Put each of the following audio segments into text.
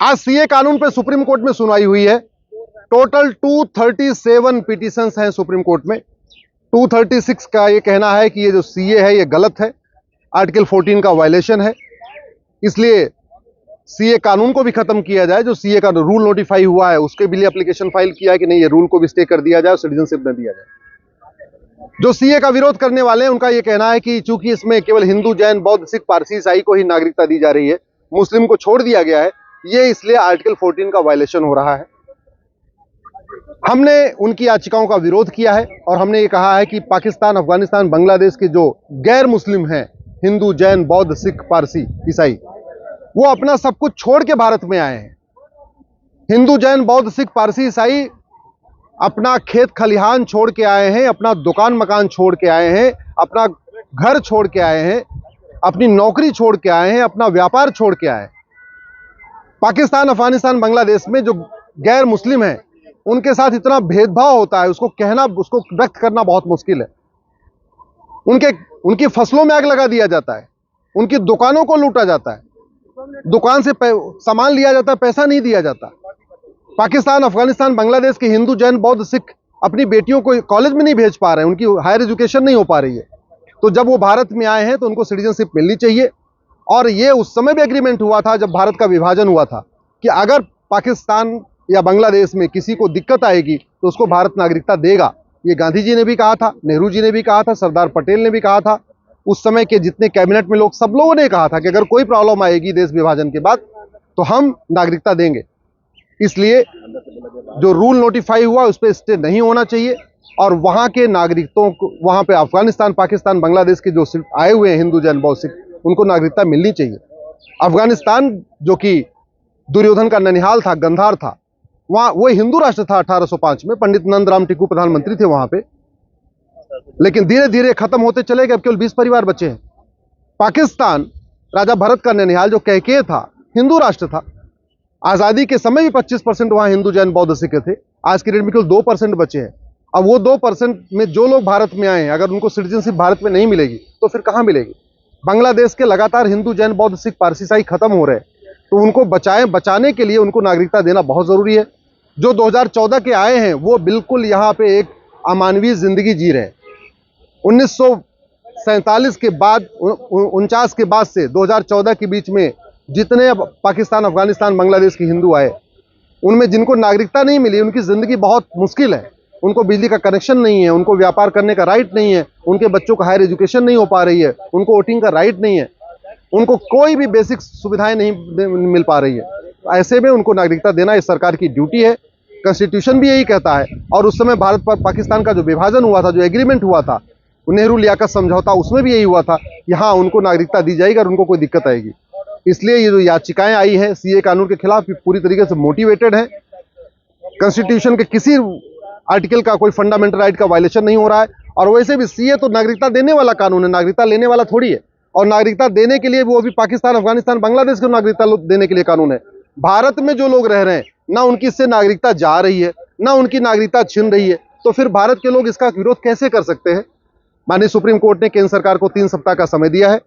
आज सीए कानून पे सुप्रीम कोर्ट में सुनवाई हुई है। टोटल 237 पिटीशंस हैं सुप्रीम कोर्ट में। 236 का ये कहना है कि ये जो सीए है ये गलत है, आर्टिकल 14 का वायलेशन है, इसलिए सीए कानून को भी खत्म किया जाए। जो सीए का रूल नोटिफाई हुआ है उसके भी लिए एप्लीकेशन फाइल किया है कि नहीं, ये रूल को भी स्टे कर दिया जाए और सिटीजनशिप न दिया जाए। जो सीए का विरोध करने वाले हैं उनका ये कहना है कि चूंकि इसमें केवल हिंदू, जैन, बौद्ध, सिख, पारसी, ईसाई को ही नागरिकता दी जा रही है, मुस्लिम को छोड़ दिया गया है, ये इसलिए आर्टिकल 14 का वायलेशन हो रहा है। हमने उनकी याचिकाओं का विरोध किया है और हमने ये कहा है कि पाकिस्तान, अफगानिस्तान, बांग्लादेश के जो गैर मुस्लिम हैं, हिंदू, जैन, बौद्ध, सिख, पारसी, ईसाई, वो अपना सब कुछ छोड़ के भारत में आए हैं। हिंदू, जैन, बौद्ध, सिख, पारसी, ईसाई अपना खेत खलिहान छोड़ के आए हैं, अपना दुकान मकान छोड़ के आए हैं, अपना घर छोड़ के आए हैं, अपनी नौकरी छोड़ के आए हैं, अपना व्यापार छोड़ के आए हैं। पाकिस्तान, अफगानिस्तान, बांग्लादेश में जो गैर मुस्लिम हैं उनके साथ इतना भेदभाव होता है, उसको कहना, उसको व्यक्त करना बहुत मुश्किल है। उनकी फसलों में आग लगा दिया जाता है, उनकी दुकानों को लूटा जाता है, दुकान से सामान लिया जाता है, पैसा नहीं दिया जाता। पाकिस्तान, अफगानिस्तान, बांग्लादेश के हिंदू, जैन, बौद्ध, सिख अपनी बेटियों को कॉलेज में नहीं भेज पा रहे हैं, उनकी हायर एजुकेशन नहीं हो पा रही है। तो जब वो भारत में आए हैं तो उनको सिटीजनशिप मिलनी चाहिए। और ये उस समय भी एग्रीमेंट हुआ था जब भारत का विभाजन हुआ था कि अगर पाकिस्तान या बांग्लादेश में किसी को दिक्कत आएगी तो उसको भारत नागरिकता देगा। ये गांधी जी ने भी कहा था, नेहरू जी ने भी कहा था, सरदार पटेल ने भी कहा था, उस समय के जितने कैबिनेट में लोग, सब लोगों ने कहा था कि अगर कोई प्रॉब्लम आएगी देश विभाजन के बाद तो हम नागरिकता देंगे। इसलिए जो रूल नोटिफाई हुआ उस पर स्टे नहीं होना चाहिए और वहां के नागरिकों को, वहां पे अफगानिस्तान, पाकिस्तान, बांग्लादेश के जो आए हुए हैं हिंदू, जैन, बौद्ध, सिख, उनको नागरिकता मिलनी चाहिए। अफगानिस्तान जो कि दुर्योधन का ननिहाल था, गंधार था, वहां वो हिंदू राष्ट्र था 1805 में, पंडित नंदराम टिक्कू प्रधानमंत्री थे वहां पे, लेकिन धीरे धीरे खत्म होते चले गए, अब केवल 20 परिवार बचे हैं। पाकिस्तान, राजा भरत का ननिहाल जो कैकेय था, हिंदू राष्ट्र था। आजादी के समय भी 25% वहां हिंदू, जैन, बौद्ध, सिख थे। आज की डेट में केवल 2% बचे हैं। अब वो 2% में जो लोग भारत में आए हैं, अगर उनको सिटीजनशिप भारत में नहीं मिलेगी तो फिर कहां मिलेगी? बांग्लादेश के लगातार हिंदू, जैन, बौद्ध, सिख, पारसी, ईसाई खत्म हो रहे हैं, तो उनको बचाने के लिए उनको नागरिकता देना बहुत जरूरी है। जो 2014 के आए हैं वो बिल्कुल यहाँ पे एक अमानवीय जिंदगी जी रहे हैं। 1947 के बाद, 49 के बाद से 2014 के बीच में जितने पाकिस्तान, अफगानिस्तान, बांग्लादेश के हिंदू आए, उनमें जिनको नागरिकता नहीं मिली, उनकी जिंदगी बहुत मुश्किल है। उनको बिजली का कनेक्शन नहीं है, उनको व्यापार करने का राइट नहीं है, उनके बच्चों को हायर एजुकेशन नहीं हो पा रही है, उनको वोटिंग का राइट नहीं है, उनको कोई भी बेसिक सुविधाएं नहीं मिल पा रही है। ऐसे में उनको नागरिकता देना इस सरकार की ड्यूटी है। कॉन्स्टिट्यूशन भी यही कहता है। और उस समय भारत पर पाकिस्तान का जो विभाजन हुआ था, जो एग्रीमेंट हुआ था, नेहरू लियाकत समझौता, उसमें भी यही हुआ था कि हाँ, उनको नागरिकता दी जाएगी और उनको कोई दिक्कत आएगी। इसलिए ये जो याचिकाएं आई हैं सीए कानून के खिलाफ, पूरी तरीके से मोटिवेटेड है। कॉन्स्टिट्यूशन के किसी आर्टिकल का, कोई फंडामेंटल राइट का वायलेशन नहीं हो रहा है। और वैसे भी सीए तो नागरिकता देने वाला कानून है, नागरिकता लेने वाला थोड़ी है। और नागरिकता देने के लिए वो भी पाकिस्तान, अफगानिस्तान, बांग्लादेश को नागरिकता देने के लिए कानून है। भारत में जो लोग रह रहे हैं, ना उनकी इससे नागरिकता जा रही है, ना उनकी नागरिकता छिन रही है, तो फिर भारत के लोग इसका विरोध कैसे कर सकते हैं? माननीय सुप्रीम कोर्ट ने केंद्र सरकार को 3 सप्ताह का समय दिया है।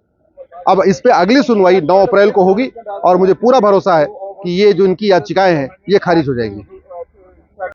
अब इस पे अगली सुनवाई 9 अप्रैल को होगी और मुझे पूरा भरोसा है कि ये जो इनकी याचिकाएं हैं ये खारिज हो जाएगी।